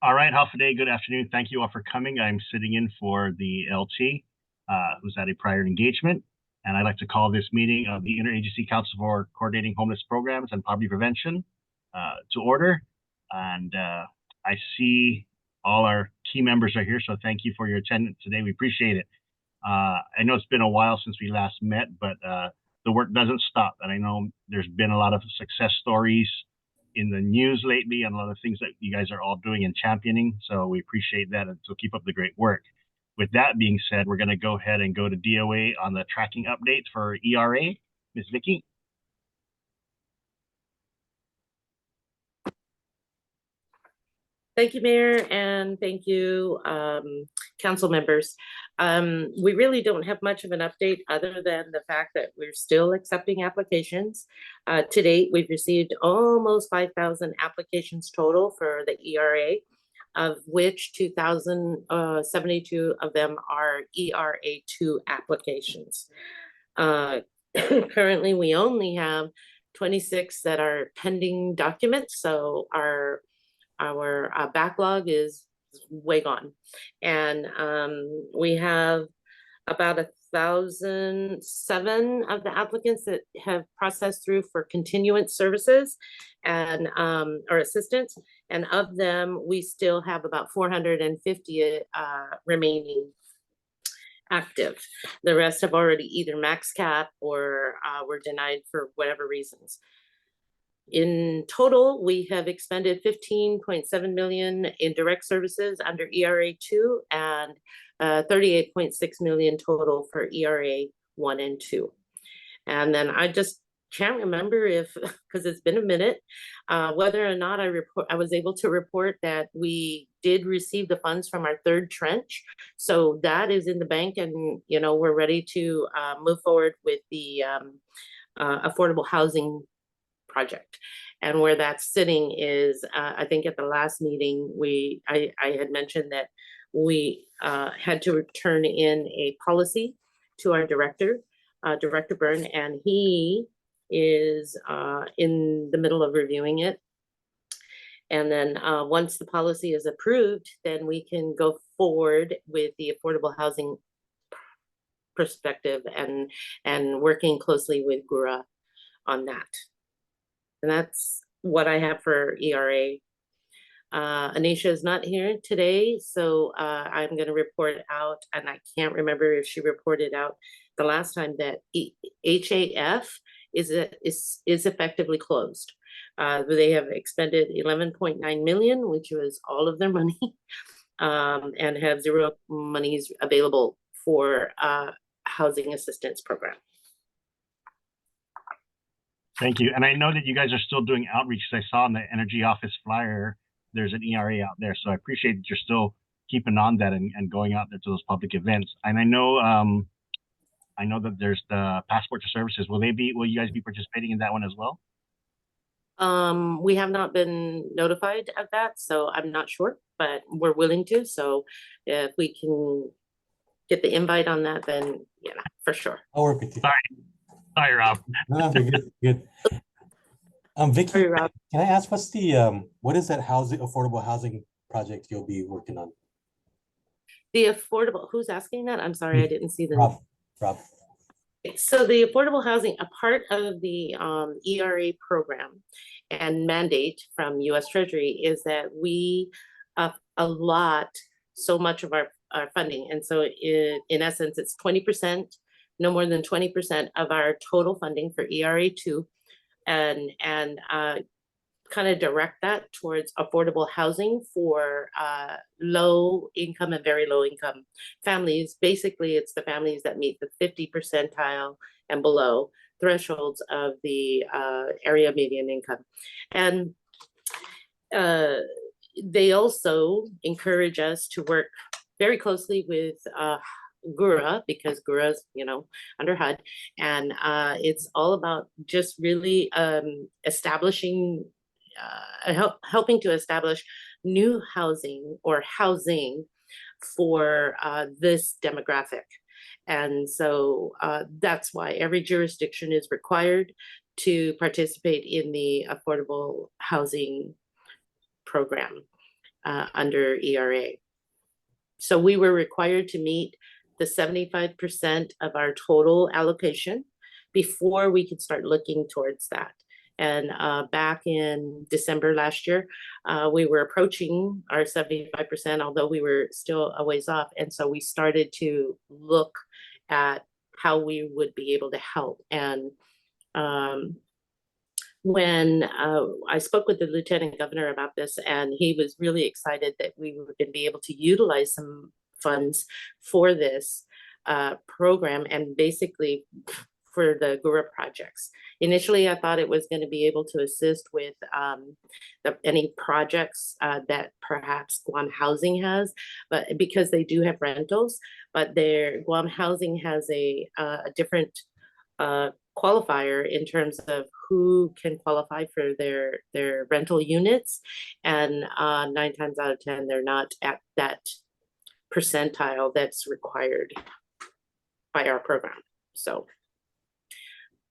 All right, half a day, good afternoon. Thank you all for coming. I'm sitting in for the LT, who's at a prior engagement. And I'd like to call this meeting of the Interagency Council for Coordinating Homeless Programs and Poverty Prevention to order. And I see all our key members are here, so thank you for your attendance today. We appreciate it. I know it's been a while since we last met, but the work doesn't stop. And I know there's been a lot of success stories in the news lately and a lot of things that you guys are all doing and championing. So we appreciate that, and so keep up the great work. With that being said, we're going to go ahead and go to DOA on the tracking updates for ERA. Ms. Vicky. Thank you, Mayor, and thank you, council members. We really don't have much of an update other than the fact that we're still accepting applications. To date, we've received almost 5,000 applications total for the ERA, of which 2,072 of them are ERA2 applications. Currently, we only have 26 that are pending documents, so our backlog is way gone. And we have about 1,007 of the applicants that have processed through for continuance services and or assistance. And of them, we still have about 450 remaining active. The rest have already either max cap or were denied for whatever reasons. In total, we have expended 15.7 million in direct services under ERA2 and 38.6 million total for ERA 1 and 2. And then I just can't remember if, because it's been a minute, whether or not I was able to report that we did receive the funds from our third trench. So that is in the bank, and we're ready to move forward with the affordable housing project. And where that's sitting is, I think at the last meeting, I had mentioned that we had to turn in a policy to our director, Director Byrne, and he is in the middle of reviewing it. And then once the policy is approved, then we can go forward with the affordable housing perspective and working closely with GURA on that. And that's what I have for ERA. Anisha is not here today, so I'm going to report out, and I can't remember if she reported out the last time that HAF is effectively closed. They have expended 11.9 million, which was all of their money, and have zero monies available for housing assistance program. Thank you. And I know that you guys are still doing outreach. I saw in the energy office flyer, there's an ERA out there. So I appreciate that you're still keeping on that and going out there to those public events. And I know that there's the passport to services. Will you guys be participating in that one as well? We have not been notified of that, so I'm not sure, but we're willing to. So if we can get the invite on that, then for sure. I'll work with you. Sorry, Rob. No, good. Vicky, Sorry, Rob. Can I ask what is that affordable housing project you'll be working on? The affordable, who's asking that? I'm sorry, I didn't see the Rob. So the affordable housing, a part of the ERA program and mandate from US Treasury is that we allot so much of our funding. And so in essence, it's 20%, no more than 20% of our total funding for ERA2, and kind of direct that towards affordable housing for low income and very low income families. Basically, it's the families that meet the 50 percentile and below thresholds of the area median income. And they also encourage us to work very closely with GURA, because GURA's, under HUD, and it's all about just really establishing, helping to establish new housing or housing for this demographic. And so that's why every jurisdiction is required to participate in the affordable housing program. under ERA. So we were required to meet the 75% of our total allocation before we could start looking towards that. And back in December last year, we were approaching our 75%, although we were still a ways off. And so we started to look at how we would be able to help. And when I spoke with the Lieutenant Governor about this, and he was really excited that we were going to be able to utilize some funds for this program and basically for the GURA projects. Initially, I thought it was going to be able to assist with any projects that perhaps Guam Housing has, but because they do have rentals, but their Guam Housing has a different qualifier in terms of who can qualify for their rental units, and 9 times out of 10 they're not at that percentile that's required by our program. So,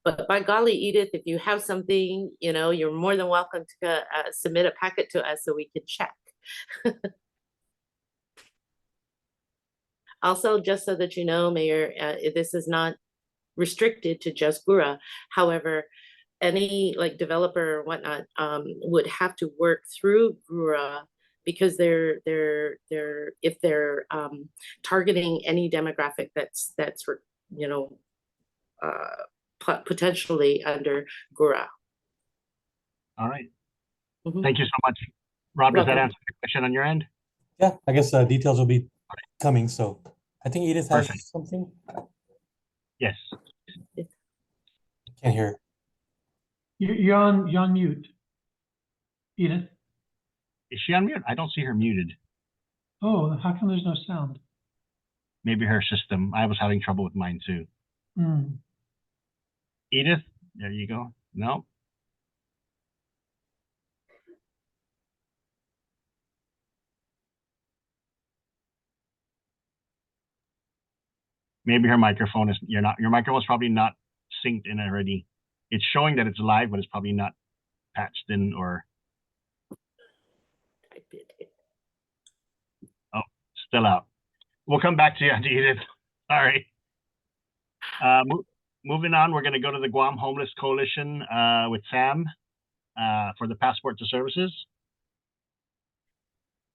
but by golly, Edith, if you have something, you're more than welcome to submit a packet to us so we can check. Also, just so that you know, Mayor, this is not restricted to just GURA. However, any developer or whatnot would have to work through GURA, because if they're targeting any demographic that's potentially under GURA. All right. Mm-hmm. Thank you so much. Rob, does that answer the question on your end? Yeah, I guess details will be coming. So I think Edith has Perfect. something. Yes. Can't hear. You're on mute, Edith. Is she on mute? I don't see her muted. Oh, how come there's no sound? Maybe her system. I was having trouble with mine too. Edith, there you go. No. Maybe her microphone is, your microphone's probably not synced in already. It's showing that it's live, but it's probably not patched in or. Oh, still out. We'll come back to you, Edith. Sorry. Moving on, we're going to go to the Guam Homeless Coalition with Sam for the Passport to Services.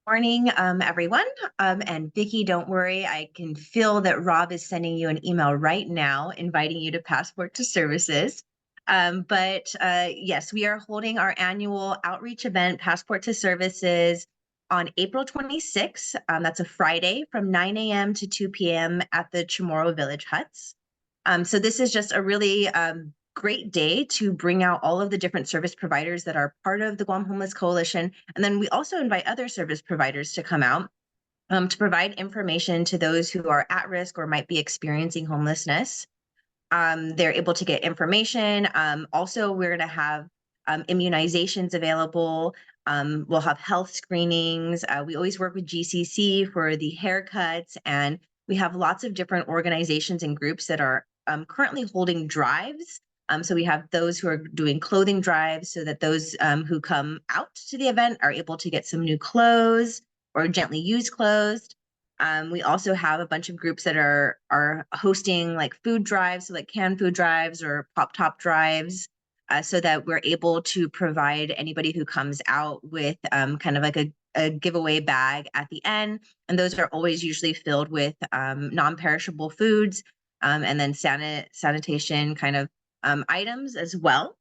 Morning, everyone. And Vicki, don't worry, I can feel that Rob is sending you an email right now inviting you to Passport to Services. Yes, we are holding our annual outreach event, Passport to Services, on April 26th. That's a Friday from 9 a.m. to 2 p.m. at the Chamorro Village Huts. So this is just a really great day to bring out all of the different service providers that are part of the Guam Homeless Coalition. And then we also invite other service providers to come out to provide information to those who are at risk or might be experiencing homelessness. They're able to get information. Also, we're going to have immunizations available. We'll have health screenings. We always work with GCC for the haircuts, and we have lots of different organizations and groups that are currently holding drives. So we have those who are doing clothing drives so that those who come out to the event are able to get some new clothes or gently used clothes. We also have a bunch of groups that are hosting food drives, so canned food drives or pop-top drives, so that we're able to provide anybody who comes out with kind of a giveaway bag at the end. And those are always usually filled with non-perishable foods and then sanitation kind of items as well.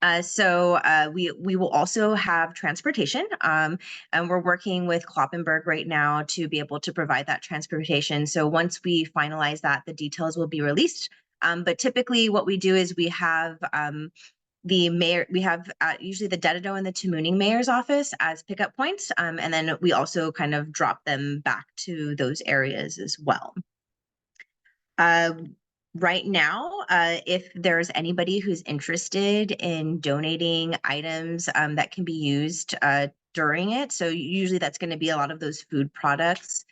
We will also have transportation, and we're working with Kloppenberg right now to be able to provide that transportation. So once we finalize that, the details will be released. But typically what we do is we have the mayor, we have usually the Dededo and the Tamuning mayor's office as pickup points. And then we also kind of drop them back to those areas as well. Right now, if there's anybody who's interested in donating items that can be used during it, so usually that's going to be a lot of those food products,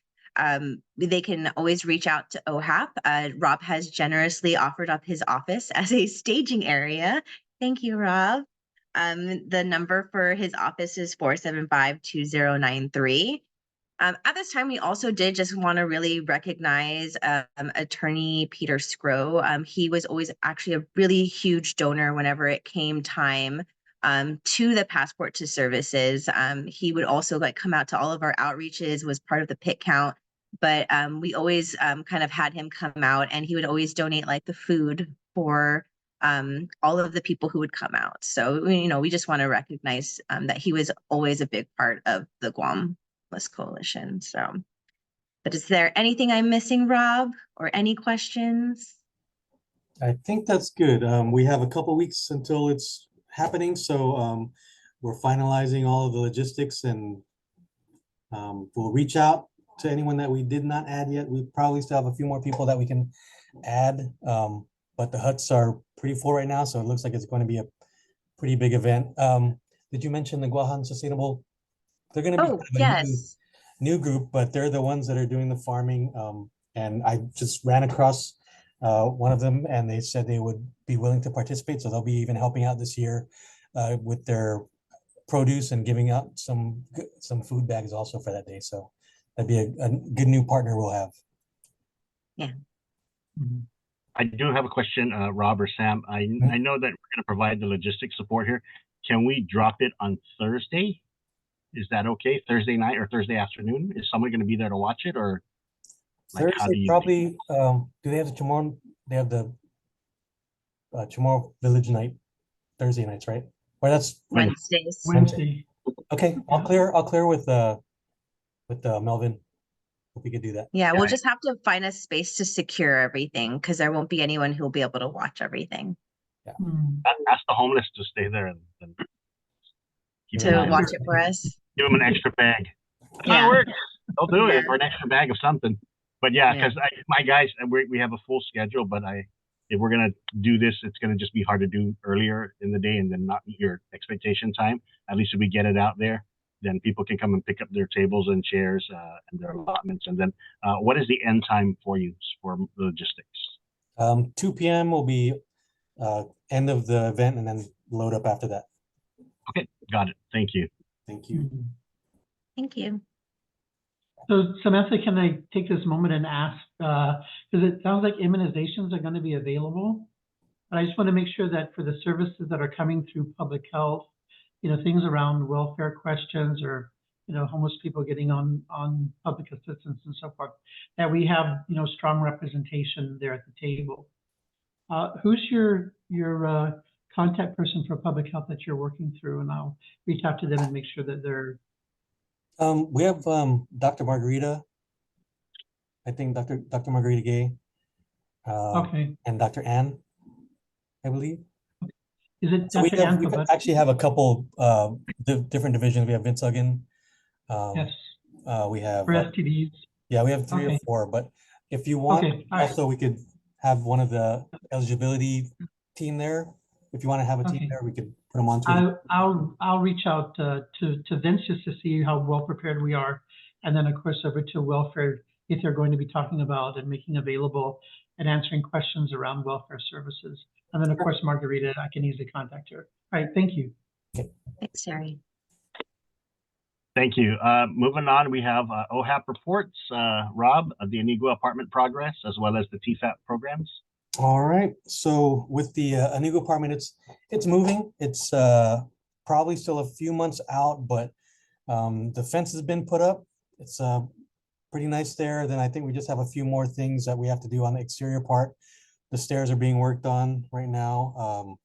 they can always reach out to OHAP. Rob has generously offered up his office as a staging area. Thank you, Rob. The number for his office is 475-2093. At this time, we also did just want to really recognize Attorney Peter Scrow. He was always actually a really huge donor whenever it came time to the Passport to Services. He would also like come out to all of our outreaches, was part of the pit count, but we always kind of had him come out, and he would always donate like the food for all of the people who would come out. So, we just want to recognize that he was always a big part of the Guam Homeless Coalition. So, but is there anything I'm missing, Rob, or any questions? I think that's good. We have a couple weeks until it's happening, so we're finalizing all of the logistics, and we'll reach out to anyone that we did not add yet. We probably still have a few more people that we can add, but the huts are pretty full right now, so it looks like it's going to be a pretty big event. Did you mention the Guahan Sustainable? They're going to be Oh, kind of a yes. new group, but they're the ones that are doing the farming. And I just ran across one of them, and they said they would be willing to participate. So they'll be even helping out this year with their produce and giving out some food bags also for that day. So that'd be a good new partner we'll have. Yeah. Mhm. I do have a question, Rob or Sam. I know that we're going to provide the logistics support here. Can we drop it on Thursday? Is that okay? Thursday night or Thursday afternoon? Is someone going to be there to watch it, or like how do Thursday you? probably. Do they have the Chamorro? They have the Chamorro Village night Thursday nights, right? Or that's Wednesdays. Wednesday. okay. I'll clear with Melvin if we could do that. Yeah, we'll just have to find a space to secure everything, because there won't be anyone who'll be able to watch everything. Hmm. Ask the homeless to stay there and keep an To eye on watch it. it for us. Give them an extra bag. That's how Yeah. it works. They'll do Yeah. it, or an extra bag of something. But yeah, Yeah. because my guys, we have a full schedule, but if we're gonna do this, it's gonna just be hard to do earlier in the day and then not meet your expectation time. At least if we get it out there, then people can come and pick up their tables and chairs and their allotments. And then what is the end time for you for logistics? 2 p.m. will be end of the event, and then load up after that. Okay, got it. Thank you. Thank you. Mhm. Thank you. So Samantha, can I take this moment and ask, because it sounds like immunizations are going to be available. But I just want to make sure that for the services that are coming through public health, things around welfare questions or, homeless people getting on public assistance and so forth, that we have, strong representation there at the table. Who's your contact person for public health that you're working through? And I'll reach out to them and make sure that they're. We have Dr. Margarita. I think Dr. Margarita Gay. Okay. And Dr. Ann, I believe. Is it So we Dr. Ann we Pabut? actually have a couple different divisions. We have Vince Huggan. Yes, We have for STDs. yeah, we have 3 or Okay. 4. But if you want, Okay, all right. also we could have one of the eligibility team there. If you want to have a team Okay. there, we could put them on to it. I'll reach out to Vince just to see how well prepared we are, and then of course over to welfare if they're going to be talking about and making available and answering questions around welfare services. And then of course Margarita, I can easily contact her. All right, thank you. Thanks, Terry. Thank you. Moving on, we have OHAP reports. Rob, of the Anigua apartment progress, as well as the TFAP programs. All right. So with the Anigo apartment, it's moving. It's probably still a few months out, but the fence has been put up. It's pretty nice there. Then I think we just have a few more things that we have to do on the exterior part. The stairs are being worked on right now.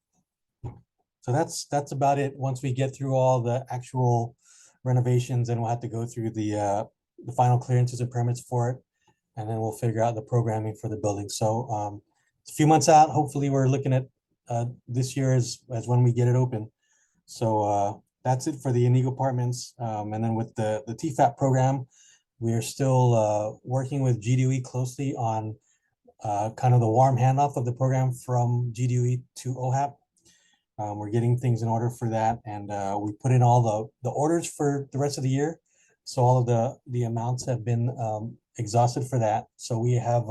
So that's about it. Once we get through all the actual renovations, then we'll have to go through the final clearances and permits for it, and then we'll figure out the programming for the building. So it's a few months out. Hopefully, we're looking at this year as when we get it open. So that's it for the Inigo Apartments. And then with the TFAP program, we are still working with GDOE closely on kind of the warm handoff of the program from GDOE to OHAP. We're getting things in order for that, and we put in all the orders for the rest of the year. So all of the amounts have been exhausted for that. So we have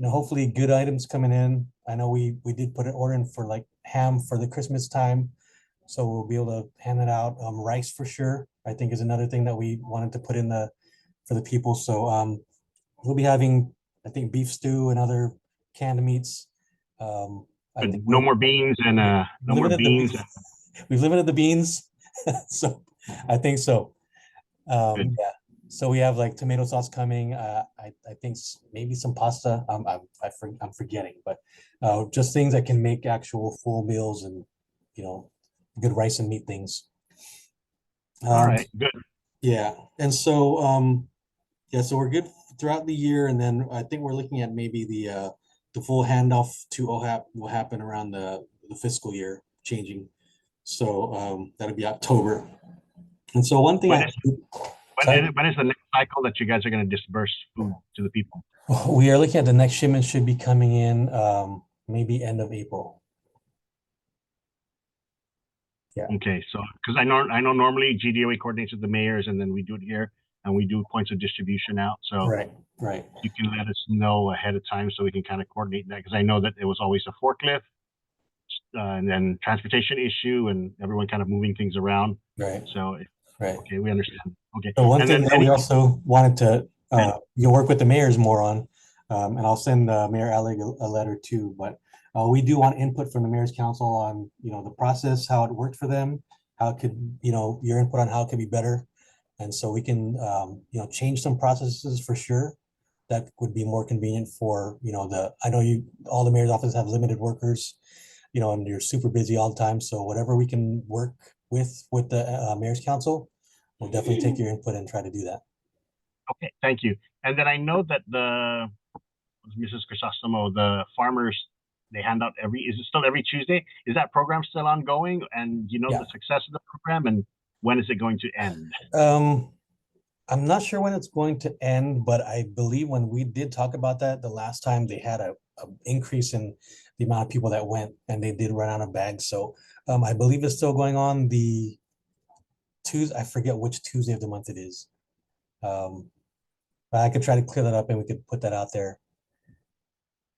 hopefully good items coming in. I know we did put an order in for like ham for the Christmas time. So we'll be able to hand it out. Rice for sure, I think, is another thing that we wanted to put in for the people. So we'll be having, I think, beef stew and other canned meats. I But think no more beans and no more limited beans. we've limited the beans, so I think so. Good. Yeah. So we have like tomato sauce coming. I think maybe some pasta. I'm forgetting, but just things that can make actual full meals and good rice and meat things. All right, good. Yeah, and so yeah, so we're good throughout the year, and then I think we're looking at maybe the full handoff to OHAP will happen around the fiscal year changing. So that'll be October. And so one thing When I is sorry, when is the next cycle that you guys are going to disperse food to the people? we are looking at the next shipment should be coming in maybe end of April. Yeah. Okay, so because I know normally GDOA coordinates with the mayors, and then we do it here, and we do points of distribution out. So Right. you can let us know ahead of time so we can kind of coordinate that, because I know that it was always a forklift and then transportation issue and everyone kind of moving things around. Right. So Right. okay, we understand. Okay, So one and thing then that we also wanted to Okay. work with the mayors more on, and I'll send Mayor Alec a letter too, but we do want input from the mayor's council on, the process, how it worked for them, how it could, your input on how it could be better. And so we can, change some processes for sure. That would be more convenient for, I know all the mayor's offices have limited workers, and you're super busy all the time. So whatever we can work with the mayor's council, we'll definitely take your input and try to do that. Okay, thank you. And then I know that Mrs. Crisostomo, the farmers, they hand out is it still every Tuesday? Is that program still ongoing? And you know Yeah. the success of the program, and when is it going to end? I'm not sure when it's going to end, but I believe when we did talk about that the last time, they had a increase in the amount of people that went, and they did run out of bags. So I believe it's still going on the Tuesday. I forget which Tuesday of the month it is. But I could try to clear that up, and we could put that out there.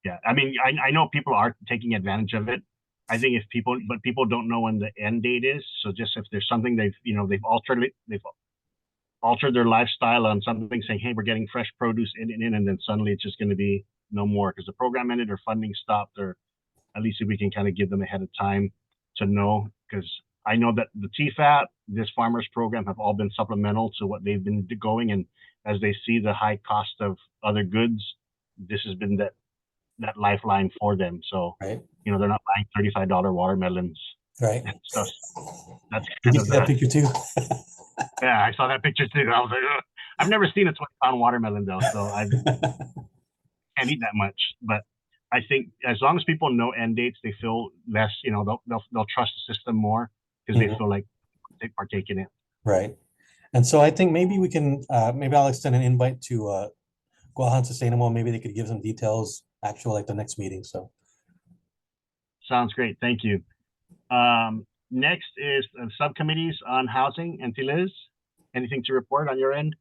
Yeah, I mean, I know people are taking advantage of it. I think but people don't know when the end date is. So just if there's something they've altered it, they've altered their lifestyle on something, saying, hey, we're getting fresh produce in, and then suddenly it's just going to be no more because the program ended or funding stopped, or at least if we can kind of give them ahead of time to know, because I know that the TFAT, this farmers program, have all been supplemental to what they've been going, and as they see the high cost of other goods, this has been that lifeline for them. So Right. they're not buying $35 watermelons Right. and stuff. That's Did kind you of see that picture too? yeah, I saw that picture too. I was like, ugh. I've never seen a 20-pound watermelon though, so I can't eat that much. But I think as long as people know end dates, they feel less, they'll trust the system more because they feel like they partake in it. Right. And so I think maybe we can, maybe I'll extend an invite to Guahan Sustainable. Maybe they could give some details actual like the next meeting. So Sounds great. Thank you. Next is subcommittees on housing. And Liz, anything to report on your end?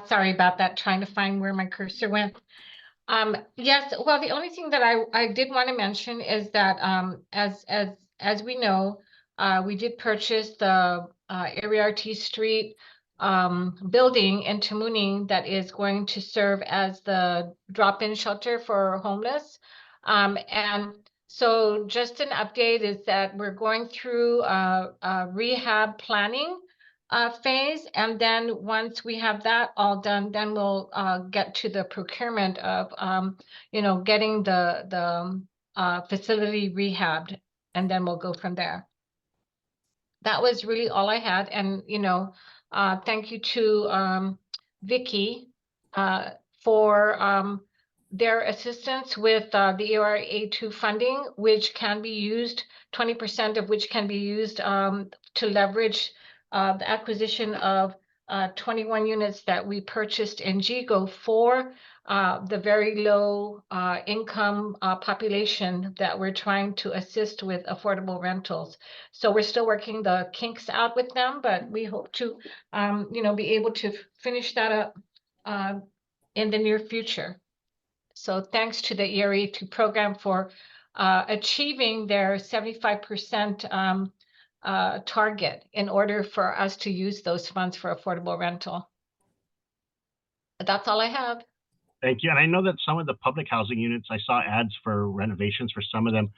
Sorry about that, trying to find where my cursor went. Yes, well, the only thing that I did want to mention is that as we know, we did purchase the Ariarte Street building in Tamuning that is going to serve as the drop-in shelter for homeless. And so just an update is that we're going through rehab planning phase, and then once we have that all done, then we'll get to the procurement of getting the facility rehabbed, and then we'll go from there. That was really all I had, and thank you to Vicky for their assistance with the ERA2 funding, which can be used, 20% of which can be used to leverage the acquisition of 21 units that we purchased in GIGO for the very low income population that we're trying to assist with affordable rentals. So we're still working the kinks out with them, but we hope to, be able to finish that up in the near future. So thanks to the ERA2 program for achieving their 75% target in order for us to use those funds for affordable rental. That's all I have. Thank you. And I know that some of the public housing units, I saw ads for renovations for some of them.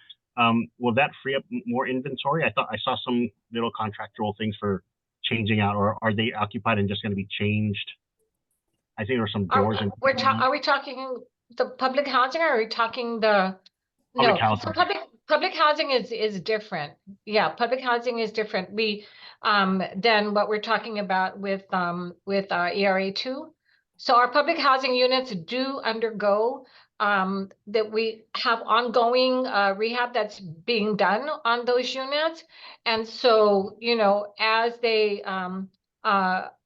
Will that free up more inventory? I thought I saw some little contractual things for changing out, or are they occupied and just going to be changed? I think there were some doors and Are we talking the public housing, or are we talking the Public no? housing. So public housing is different. Yeah, public housing is different. We than what we're talking about with ERA2. So our public housing units do undergo that we have ongoing rehab that's being done on those units, and so as they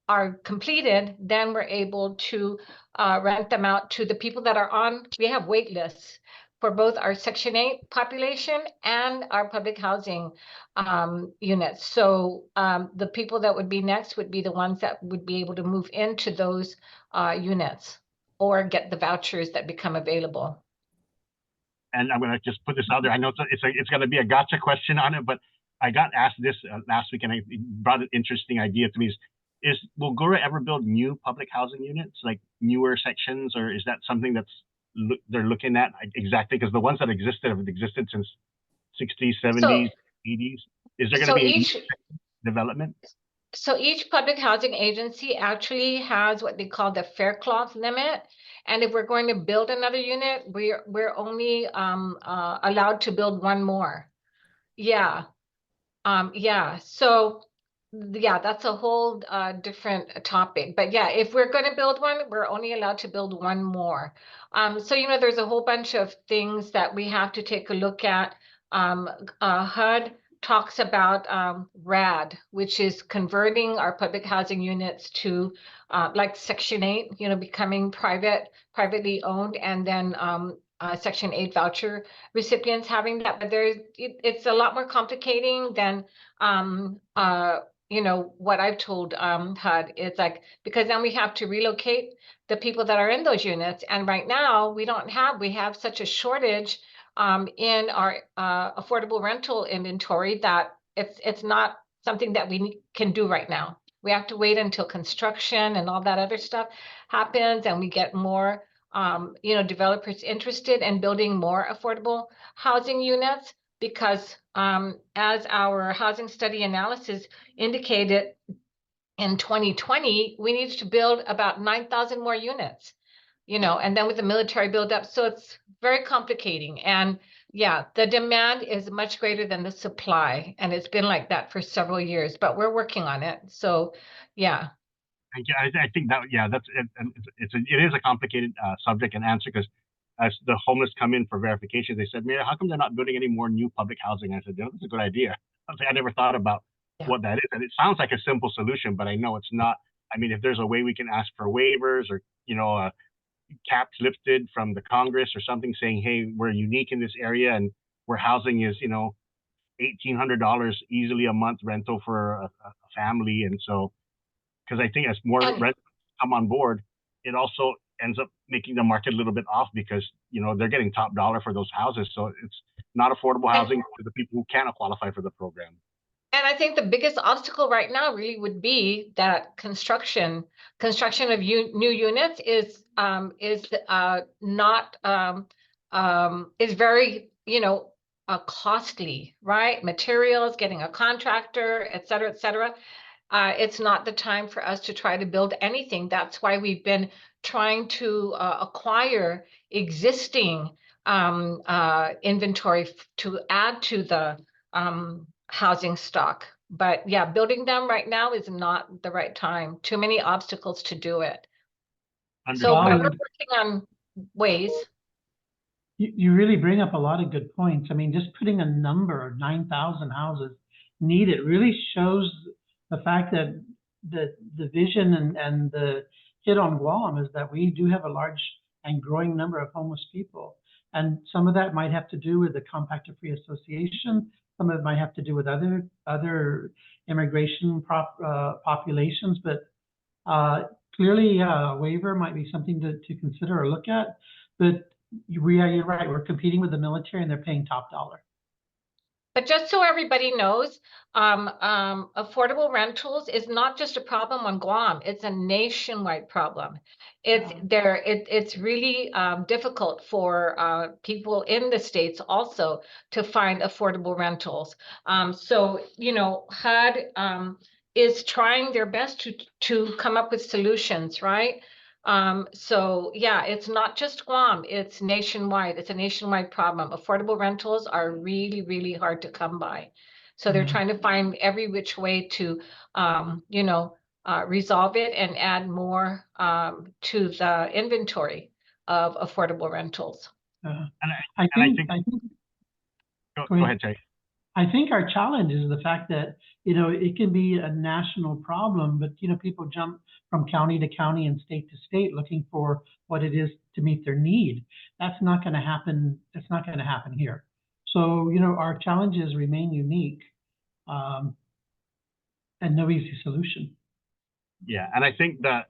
are completed, then we're able to rent them out to the people that are on. We have wait lists for both our Section 8 population and our public housing units. So the people that would be next would be the ones that would be able to move into those units or get the vouchers that become available. And I'm going to just put this out there. I know it's going to be a gotcha question on it, but I got asked this last week, and it brought an interesting idea to me. Will GORA ever build new public housing units, like newer sections, or is that something they're looking at exactly? Because the ones that existed have existed since 60s, 70s, 80s. Is there going to be development? So each public housing agency actually has what they call the fair cloth limit. And if we're going to build another unit, we're only allowed to build one more. Yeah. Yeah. So yeah, that's a whole different topic. But yeah, if we're going to build one, we're only allowed to build one more. So there's a whole bunch of things that we have to take a look at. HUD talks about RAD, which is converting our public housing units to like Section 8, becoming privately owned, and then Section 8 voucher recipients having that. But it's a lot more complicating than what I've told HUD. It's like, because then we have to relocate the people that are in those units, and right now we have such a shortage in our affordable rental inventory that it's not something that we can do right now. We have to wait until construction and all that other stuff happens, and we get more developers interested in building more affordable housing units, because as our housing study analysis indicated in 2020, we need to build about 9,000 more units, and then with the military buildup. So it's very complicating. And yeah, the demand is much greater than the supply. And it's been like that for several years, but we're working on it. So yeah. I think that, yeah, it is a complicated subject and answer, because as the homeless come in for verification, they said, Mayor, how come they're not building any more new public housing? I said, that's a good idea. I never thought about what that is. And it sounds like a simple solution, but I know it's not. I mean, if there's a way we can ask for waivers, or, caps lifted from the Congress or something saying, hey, we're unique in this area, and where housing is, $1,800 easily a month rental for a family. And so, because I think as more rent come on board, it also ends up making the market a little bit off, because they're getting top dollar for those houses, so it's not affordable housing for the people who can't qualify for the program. And I think the biggest obstacle right now really would be that construction of new units is not is very costly, right? Materials, getting a contractor, et cetera, et cetera. It's not the time for us to try to build anything. That's why we've been trying to acquire existing inventory to add to the housing stock. But yeah, building them right now is not the right time. Too many obstacles to do it. So we're working on ways. You really bring up a lot of good points. I mean, just putting a number of 9,000 houses needed really shows the fact that the vision and the hit on Guam is that we do have a large and growing number of homeless people. And some of that might have to do with the Compactor Free Association. Some of it might have to do with other immigration populations, but clearly a waiver might be something to consider or look at. But you're right, we're competing with the military and they're paying top dollar. But just so everybody knows, affordable rentals is not just a problem on Guam, it's a nationwide problem. It's really difficult for people in the States also to find affordable rentals. So, HUD is trying their best to come up with solutions, right? So yeah, it's not just Guam, it's nationwide. It's a nationwide problem. Affordable rentals are really, really hard to come by. So they're trying to find every which way to, resolve it and add more to the inventory of affordable rentals. I think go ahead, Terry. I think our challenge is the fact that, it can be a national problem, but, people jump from county to county and state to state looking for what it is to meet their need. That's not going to happen. That's not going to happen here. So, our challenges remain unique, and no easy solution. Yeah, and I think that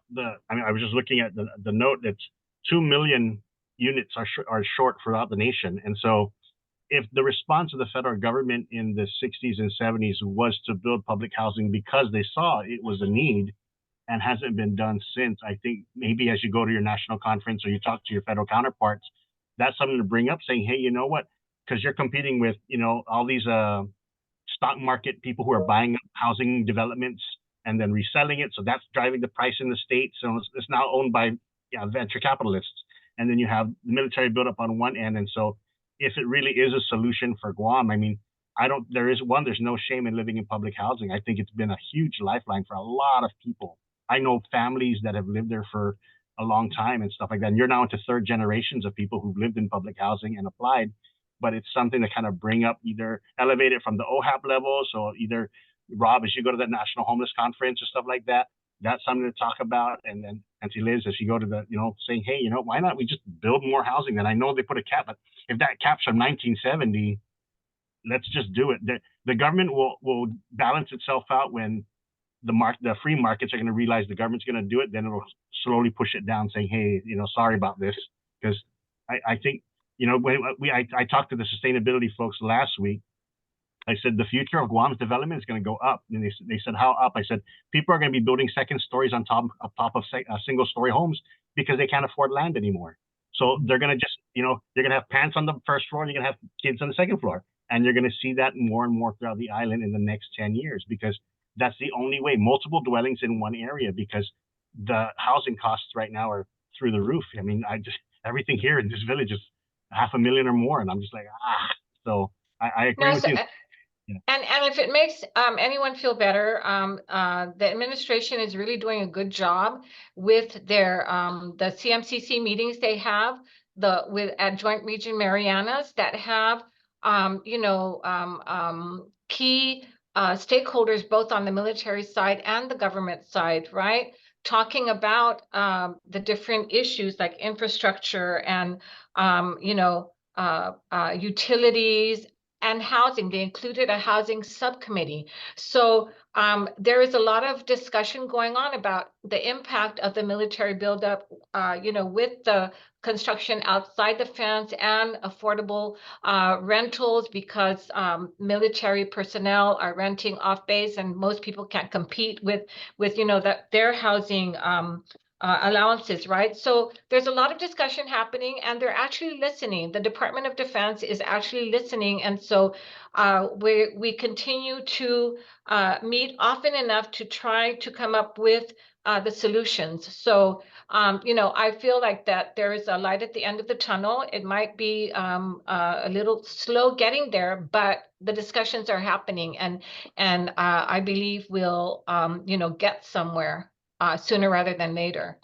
I was just looking at the note that's 2 million units are short throughout the nation. And so if the response of the federal government in the 60s and 70s was to build public housing because they saw it was a need and hasn't been done since, I think maybe as you go to your national conference or you talk to your federal counterparts, that's something to bring up, saying, hey, you know what? Because you're competing with, all these stock market people who are buying up housing developments and then reselling it. So that's driving the price in the States. So it's now owned by venture capitalists. And then you have the military built up on one end. And so if it really is a solution for Guam, there's no shame in living in public housing. I think it's been a huge lifeline for a lot of people. I know families that have lived there for a long time and stuff like that. And you're now into third generations of people who've lived in public housing and applied, but it's something to kind of bring up, either elevate it from the OHAP level. So either Rob, as you go to the National Homeless Conference or stuff like that, that's something to talk about. And then Auntie Liz, as you go to the, saying, hey, why not we just build more housing? And I know they put a cap, but if that cap's from 1970, let's just do it. The government will balance itself out when the free markets are going to realize the government's going to do it. Then it'll slowly push it down, saying, hey, sorry about this. Because I think, when I talked to the sustainability folks last week, I said, the future of Guam's development is going to go up. And they said, how up? I said, people are going to be building second stories on top of single story homes because they can't afford land anymore. So they're going to just, you're going to have parents on the first floor and you're going to have kids on the second floor. And you're going to see that more and more throughout the island in the next 10 years, because that's the only way. Multiple dwellings in one area, because the housing costs right now are through the roof. Everything here in this village is $500,000 or more. And I'm just like, so I agree with you. And if it makes anyone feel better, the administration is really doing a good job with their the CMCC meetings they have at Joint Region Marianas that have key stakeholders both on the military side and the government side, right? Talking about the different issues like infrastructure and utilities and housing. They included a housing subcommittee. So there is a lot of discussion going on about the impact of the military buildup, with the construction outside the fence and affordable rentals, because military personnel are renting off base and most people can't compete with their housing allowances, right? So there's a lot of discussion happening and they're actually listening. The Department of Defense is actually listening. And so we continue to meet often enough to try to come up with the solutions. So, I feel like that there is a light at the end of the tunnel. It might be a little slow getting there, but the discussions are happening, and I believe we'll, get somewhere sooner rather than later.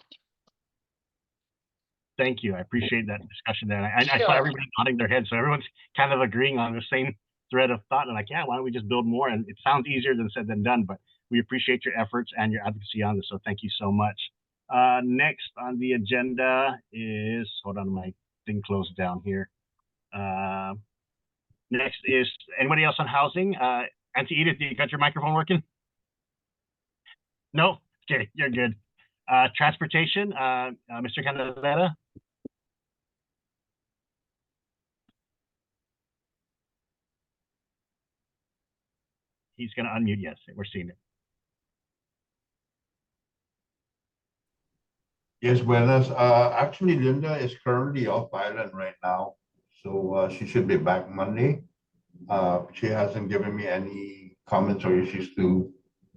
Thank you. I appreciate that discussion there. I saw everybody nodding their heads, so everyone's kind of agreeing on the same thread of thought. And like, yeah, why don't we just build more? And it sounds easier than said than done, but we appreciate your efforts and your advocacy on this. So thank you so much. Next on the agenda is, hold on, my thing closed down here. Next is anybody else on housing? Auntie Edith, you got your microphone working? No? Okay, you're good. Transportation, Mr. Candelera? He's gonna unmute, yes, we're seeing it. Yes, buenas. Actually, Linda is currently off island right now, so she should be back Monday. She hasn't given me any comments or issues for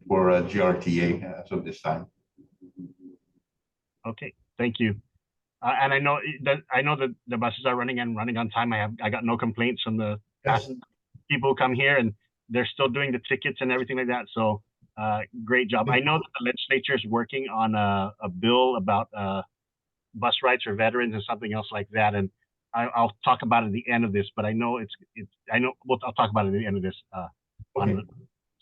GRTA as of this time. Okay, thank you. And I know that the buses are running on time. I got no complaints from the Yes. people who come here, and they're still doing the tickets and everything like that. So great job. I know that the legislature is working on a bill about bus rights for veterans and something else like that. And I'll talk about it at the end of this, but I know I'll talk about it at the end of this. Okay.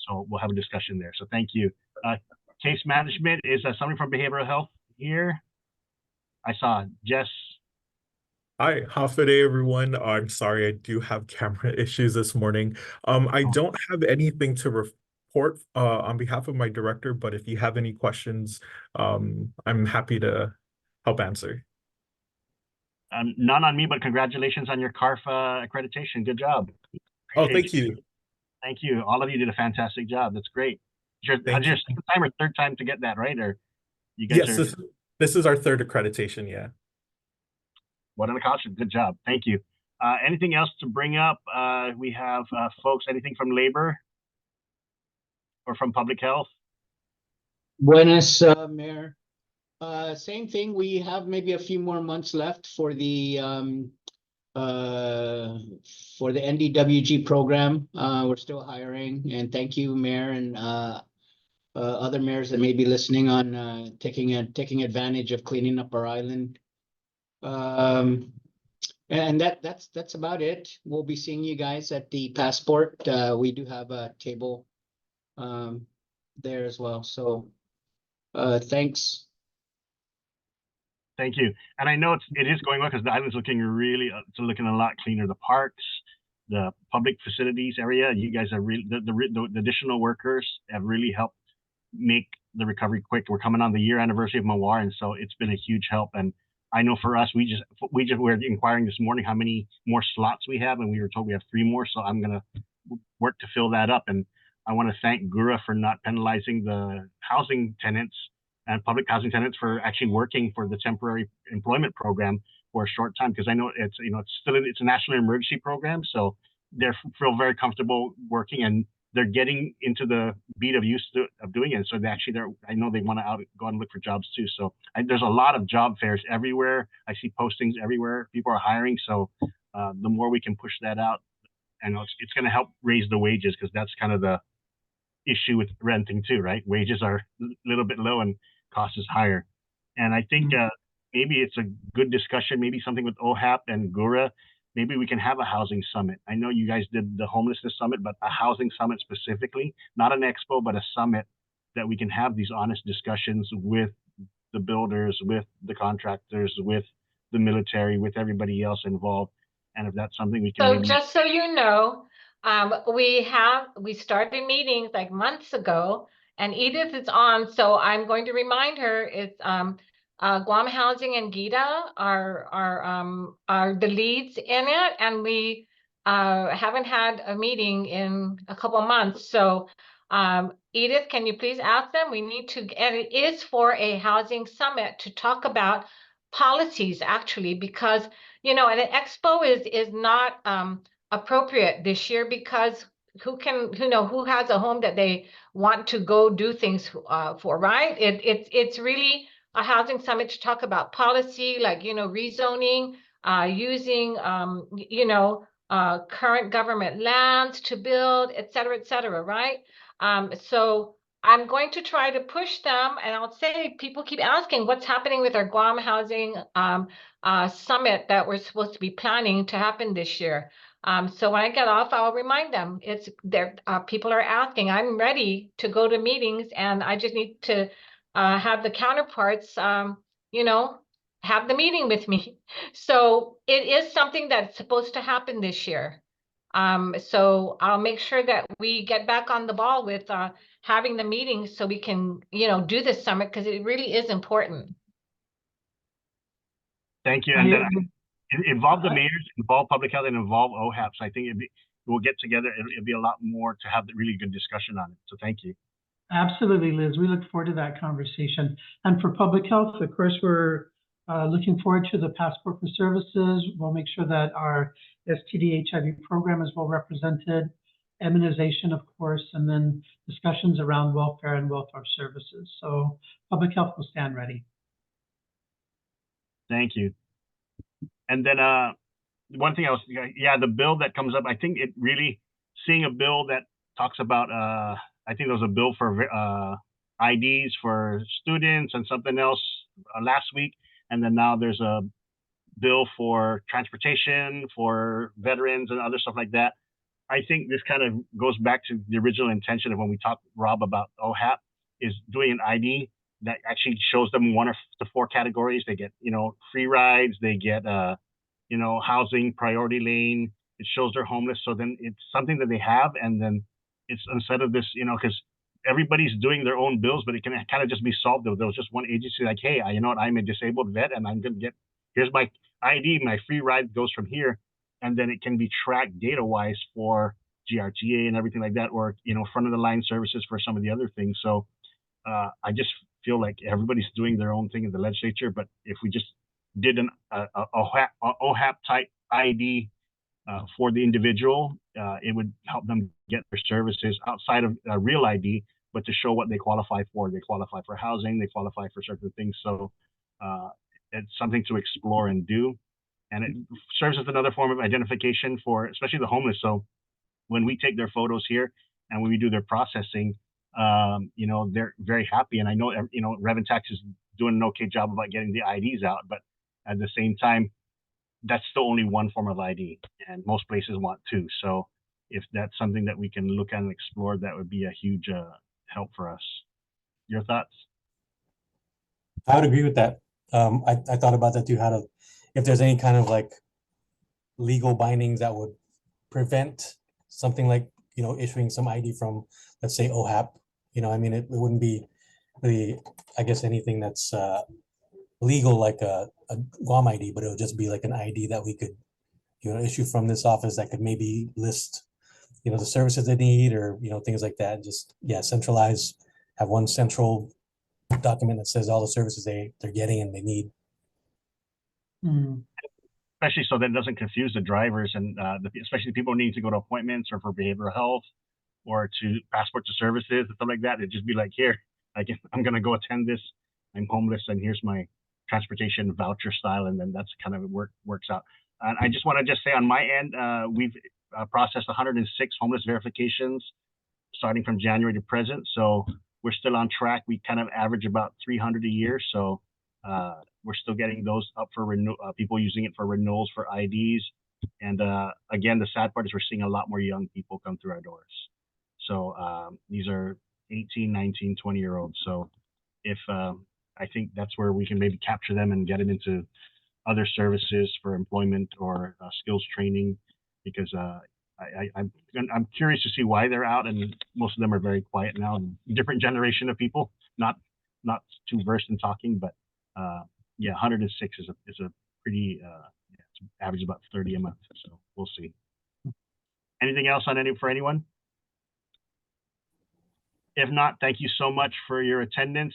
So we'll have a discussion there. So thank you. Case management, is somebody from behavioral health here? I saw Jess. Hi, half a day, everyone. I'm sorry, I do have camera issues this morning. I don't have anything to report on behalf of my director, but if you have any questions, I'm happy to help answer. None on me, but congratulations on your CARFA accreditation. Good job. Oh, thank you. Thank you. All of you did a fantastic job. That's great. Your Thank you. second time or third time to get that, right? Or you guys Yes, this is our third accreditation, yeah. What an accomplishment. Good job. Thank you. Anything else to bring up? We have folks, anything from labor or from public health? Buenas, Mayor. Same thing. We have maybe a few more months left for the NDWG program. We're still hiring, and thank you, Mayor, and other mayors that may be listening on taking advantage of cleaning up our island. And that's about it. We'll be seeing you guys at the passport. We do have a table there as well. So thanks. Thank you. And I know it is going well because the island's looking it's looking a lot cleaner. The parks, the public facilities area, you guys are really, the additional workers have really helped make the recovery quick. We're coming on the year anniversary of Mawar, and so it's been a huge help. And I know for us, we were inquiring this morning how many more slots we have, and we were told we have 3 more. So I'm gonna work to fill that up. And I want to thank Gura for not penalizing the housing tenants and public housing tenants for actually working for the temporary employment program for a short time, because I know it's it's a national emergency program, so they feel very comfortable working and they're getting into the beat of use of doing it. So I know they want to go out and look for jobs too. So there's a lot of job fairs everywhere. I see postings everywhere. People are hiring. So the more we can push that out, and it's going to help raise the wages, because that's kind of the issue with renting too, right? Wages are a little bit low and cost is higher. And I think maybe it's a good discussion, maybe something with OHAP and Gura. Maybe we can have a housing summit. I know you guys did the homelessness summit, but a housing summit specifically, not an expo, but a summit that we can have these honest discussions with the builders, with the contractors, with the military, with everybody else involved. And if that's something we can So just so you know, we started meetings like months ago, and Edith is on, so I'm going to remind her. It's Guam Housing and Gita are the leads in it, and we haven't had a meeting in a couple of months. So Edith, can you please ask them? We need to, and it is for a housing summit to talk about policies, actually, because and an expo is not appropriate this year, because who has a home that they want to go do things for, right? It's really a housing summit to talk about policy, like rezoning, using current government lands to build, et cetera, right? So I'm going to try to push them, and I'll say people keep asking what's happening with our Guam Housing summit that we're supposed to be planning to happen this year. So when I get off, I'll remind them. It's there. People are asking. I'm ready to go to meetings, and I just need to have the counterparts, you know, have the meeting with me. So it is something that's supposed to happen this year. So I'll make sure that we get back on the ball with having the meeting so we can, you know, do this summit because it really is important. Thank you. And then involve the mayors, involve public health, and involve OHAPs. I think we'll get together. It'll be a lot more to have the really good discussion on it. So thank you. Absolutely, Liz. We look forward to that conversation. And for public health, of course, we're looking forward to the Passport for Services. We'll make sure that our STD HIV program is well represented, immunization, of course, and then discussions around welfare and welfare services. So public health will stand ready. Thank you. And then one thing else, yeah, the bill that comes up, I think it really, seeing a bill that talks about, I think there was a bill for IDs for students and something else last week. And then now there's a bill for transportation for veterans and other stuff like that. I think this kind of goes back to the original intention of when we talked, Rob, about OHAP, is doing an ID that actually shows them one of the 4 categories. They get, you know, free rides, they get, you know, housing, priority lane. It shows they're homeless. So then it's something that they have. And then it's, instead of this, you know, because everybody's doing their own bills, but it can kind of just be solved. There was just one agency like, hey, you know what, I'm a disabled vet and I'm going to get, here's my ID, my free ride goes from here. And then it can be tracked data wise for GRTA and everything like that, or, you know, front of the line services for some of the other things. So I just feel like everybody's doing their own thing in the legislature, but if we just did an OHAP type ID for the individual, it would help them get their services outside of a real ID, but to show what they qualify for. They qualify for housing, they qualify for certain things. So it's something to explore and do. And it serves as another form of identification for especially the homeless. So when we take their photos here and when we do their processing, you know, they're very happy. And I know, you know, Rev and Tax is doing an okay job about getting the IDs out, but at the same time, that's still only one form of ID, and most places want 2. So if that's something that we can look at and explore, that would be a huge help for us. Your thoughts? I would agree with that. I thought about that too, how to, if there's any kind of like legal bindings that would prevent something like, you know, issuing some ID from, let's say, OHAP, you know, I mean, it wouldn't be really, I guess, anything that's legal like a Guam ID, but it would just be like an ID that we could, you know, issue from this office that could maybe list, you know, the services they need, or, you know, things like that. Just, yeah, centralize, have one central document that says all the services they're getting and they need. Especially so that it doesn't confuse the drivers and especially people needing to go to appointments or for behavioral health or to passport to services and stuff like that. It'd just be like, here, I'm going to go attend this. I'm homeless and here's my transportation voucher style. And then that's kind of works out. And I just want to just say on my end, we've processed 106 homeless verifications starting from January to present. So we're still on track. We kind of average about 300 a year. So we're still getting those up for people using it for renewals for IDs. And again, the sad part is we're seeing a lot more young people come through our doors. So these are 18, 19, 20-year-olds. So if I think that's where we can maybe capture them and get them into other services for employment or skills training, because I'm curious to see why they're out, and most of them are very quiet now. Different generation of people, not too versed in talking, but yeah, 106 is a pretty it's average about 30 a month. So we'll see. Anything else on for anyone? If not, thank you so much for your attendance.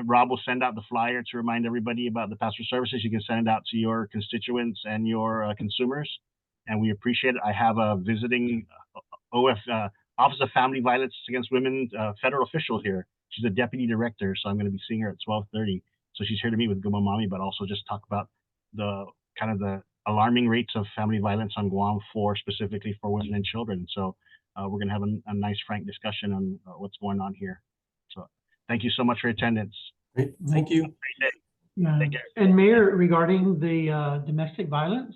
Rob will send out the flyer to remind everybody about the Passport Services. You can send it out to your constituents and your consumers, and we appreciate it. I have a visiting Office of Family Violence Against Women federal official here. She's a deputy director, so I'm going to be seeing her at 12:30. So she's here to meet with Guma Mommy, but also just talk about the kind of the alarming rates of family violence on Guam specifically for women and children. So we're going to have a nice, frank discussion on what's going on here. So thank you so much for your attendance. Great. Thank you. Great day. Yeah. Take care. And Mayor, regarding the domestic violence,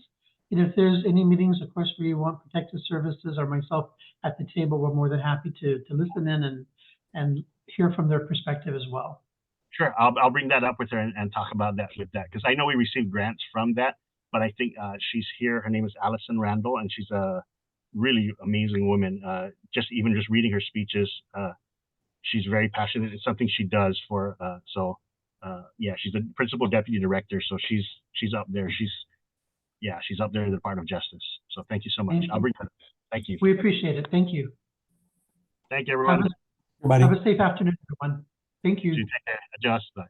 and if there's any meetings, of course, where you want protective services or myself at the table, we're more than happy to listen in and hear from their perspective as well. Sure, I'll bring that up with her and talk about that with that, because I know we received grants from that, but I think she's here. Her name is Allison Randall, and she's a really amazing woman. Just reading her speeches, she's very passionate. It's something she does for. Yeah, she's the principal deputy director, so she's up there. She's up there in the Department of Justice. So thank you so much. Thank I'll you. bring that up. Thank you. We appreciate it. Thank you. Thank you, everyone. Everybody. Have a safe afternoon, everyone. Thank you. You take care. Adjust. Bye.